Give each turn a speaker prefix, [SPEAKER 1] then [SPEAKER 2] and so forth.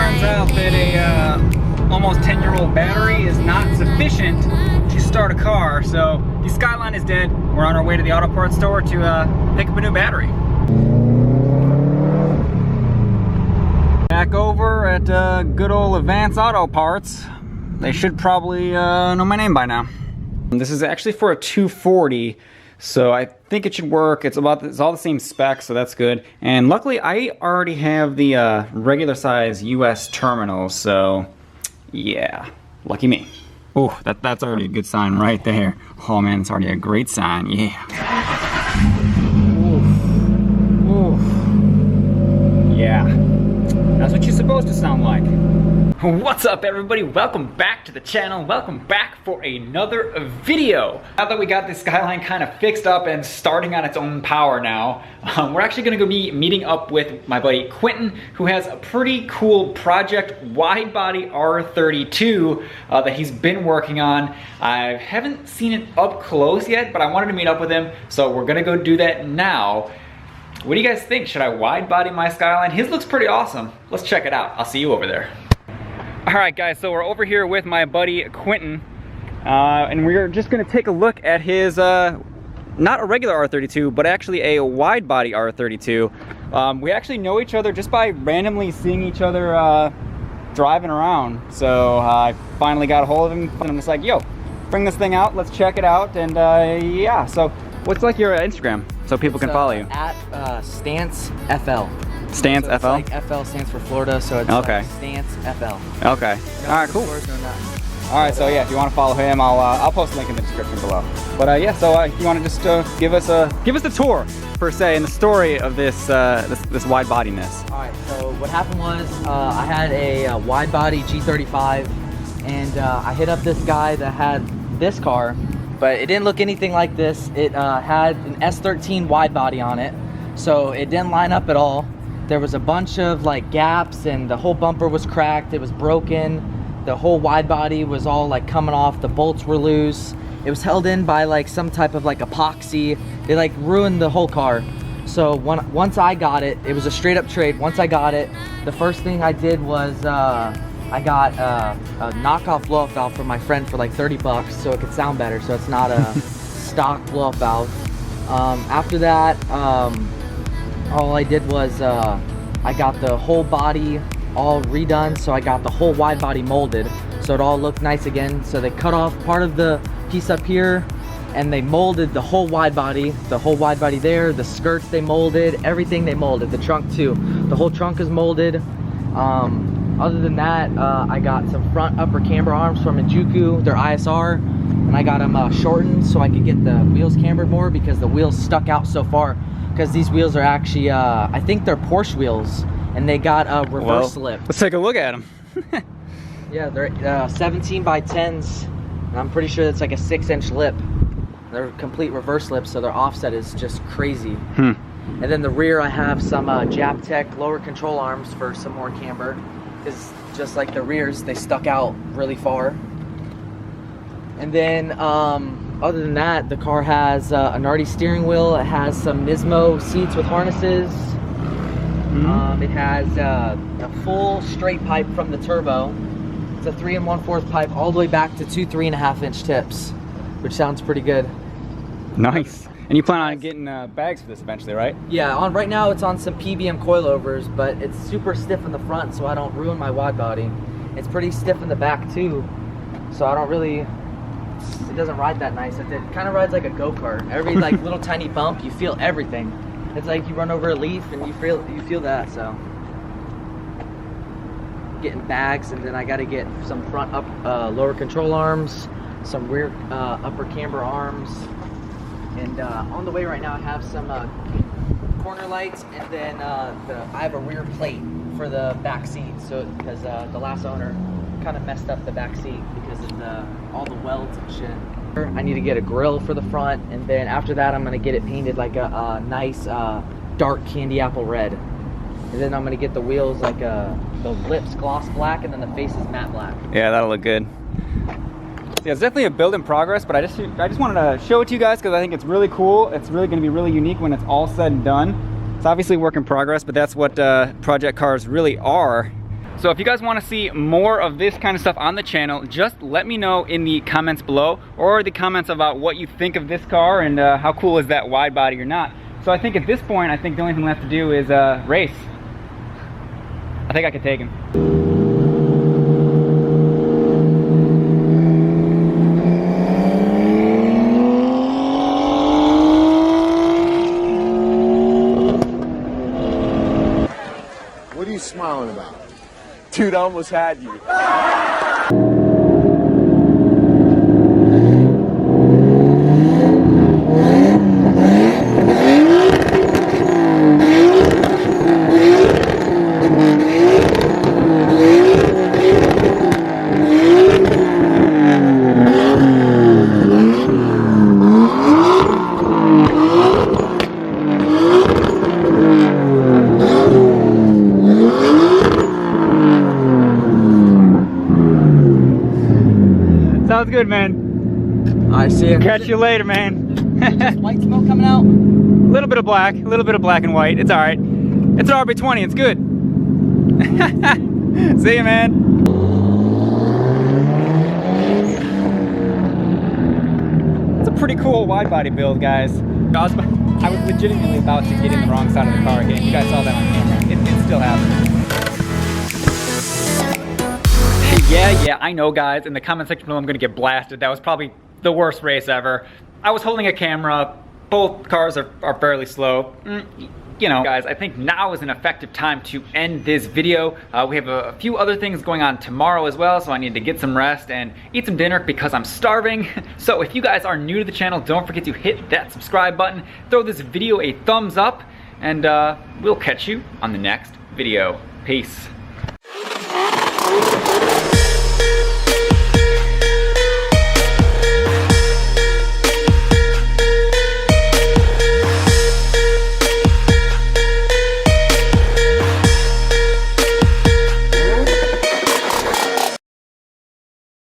[SPEAKER 1] turns out that a almost 10-year-old battery is not sufficient to start a car. So the Skyline is dead. We're on our way to the auto parts store to pick up a new battery. Back over at good old Advance Auto Parts. They should probably know my name by now. This is actually for a 240, so I think it should work. It's all the same specs, so that's good. And luckily, I already have the regular size US terminal, so yeah, lucky me. Oh, that's already a good sign right there. Oh man, it's already a great sign. Yeah. Oof. Oof. Yeah. That's what you're supposed to sound like. What's up everybody? Welcome back to the channel. Welcome back for another video. Now that we got this Skyline kind of fixed up and starting on its own power now, we're actually gonna go be meeting up with my buddy Quentin, who has a pretty cool project Widebody R32 that he's been working on. I haven't seen it up close yet, but I wanted to meet up with him, so we're gonna go do that now. What do you guys think? Should I wide body my Skyline? His looks pretty awesome. Let's check it out. I'll see you over there. All right guys, so we're over here with my buddy Quentin, and we're just gonna take a look at his, not a regular R32, but actually a wide body R32. We actually know each other just by randomly seeing each other driving around. So I finally got a hold of him, and I'm just like, yo, bring this thing out, let's check it out, and yeah, so what's like your Instagram so people can follow you?
[SPEAKER 2] At Stance FL.
[SPEAKER 1] Stance
[SPEAKER 2] so
[SPEAKER 1] FL?
[SPEAKER 2] Like FL stands for Florida, so it's
[SPEAKER 1] okay.
[SPEAKER 2] Like Stance FL.
[SPEAKER 1] Okay. All right, cool. All right, so yeah, if you want to follow him, I'll post a link in the description below. But yeah, so if you want to just give us a tour per se in the story of this this wide bodiness.
[SPEAKER 2] All right, so what happened was I had a wide body G35, and I hit up this guy that had this car, but it didn't look anything like this. It had an S13 wide body on it, so it didn't line up at all. There was a bunch of like gaps, and the whole bumper was cracked. It was broken. The whole wide body was all like coming off. The bolts were loose. It was held in by like some type of like epoxy. It like ruined the whole car. So once I got it, it was a straight up trade. Once I got it, the first thing I did was I got a knockoff blow-off valve from my friend for like 30 bucks so it could sound better, so it's not a stock blow-off valve. After that, all I did was I got the whole body all redone, so I got the whole wide body molded so it all looked nice again. So they cut off part of the piece up here and they molded the whole wide body there, the skirts they molded, everything they molded, the trunk too. The whole trunk is molded. Other than that, I got some front upper camber arms from Injuku. They're ISR, and I got them shortened so I could get the wheels cambered more because the wheels stuck out so far. Because these wheels are actually, I think they're Porsche wheels, and they got a reverse slip.
[SPEAKER 1] Let's take a look at them.
[SPEAKER 2] Yeah, they're 17 by 10s, and I'm pretty sure it's like a 6-inch lip. They're complete reverse lips, so their offset is just crazy. And then the rear, I have some Japtec lower control arms for some more camber. Because just like the rears, they stuck out really far. And then other than that, the car has a Nardi steering wheel. It has some Nismo seats with harnesses. It has a full straight pipe from the turbo. It's a 3 1/4 pipe all the way back to 2 3.5-inch tips, which sounds pretty good.
[SPEAKER 1] Nice. And you plan on getting bags for this eventually, right?
[SPEAKER 2] Yeah, right now it's on some PBM coilovers, but it's super stiff in the front so I don't ruin my wide body. It's pretty stiff in the back too, so I don't really, it doesn't ride that nice. It kind of rides like a go-kart. Every like little tiny bump, you feel everything. It's like you run over a leaf and you feel that, so. Getting bags, and then I gotta get some front lower control arms, some rear upper camber arms. And on the way right now, I have some corner lights, and then I have a rear plate for the back seat. So because the last owner kind of messed up the back seat because of all the welds and shit. I need to get a grill for the front, and then after that, I'm gonna get it painted like a nice dark candy apple red. And then I'm gonna get the wheels like the lips gloss black, and then the face is matte black.
[SPEAKER 1] Yeah, that'll look good. Yeah, it's definitely a build in progress, but I just wanted to show it to you guys because I think it's really cool. It's really going to be really unique when it's all said and done. It's obviously a work in progress, but that's what project cars really are. So if you guys want to see more of this kind of stuff on the channel, just let me know in the comments below, or the comments about what you think of this car and how cool is that wide body or not. So I think at this point, I think the only thing left to do is race. I think I could take him.
[SPEAKER 3] What are you smiling about?
[SPEAKER 4] Dude, I almost had you.
[SPEAKER 1] Sounds good, man.
[SPEAKER 2] I see it.
[SPEAKER 1] Catch you later, man.
[SPEAKER 2] Just white smoke coming out.
[SPEAKER 1] A little bit of black and white. It's all right. It's an RB20. It's good. See you, man. It's a pretty cool wide body build, guys. I was legitimately about to get in the wrong side of the car again. You guys saw that on camera. It still happened. Yeah, I know, guys. In the comment section below, I'm gonna get blasted. That was probably the worst race ever. I was holding a camera. Both cars are fairly slow. You know, guys, I think now is an effective time to end this video. We have a few other things going on tomorrow as well, so I need to get some rest and eat some dinner because I'm starving. So if you guys are new to the channel, don't forget to hit that subscribe button, throw this video a thumbs up, and we'll catch you on the next video. Peace.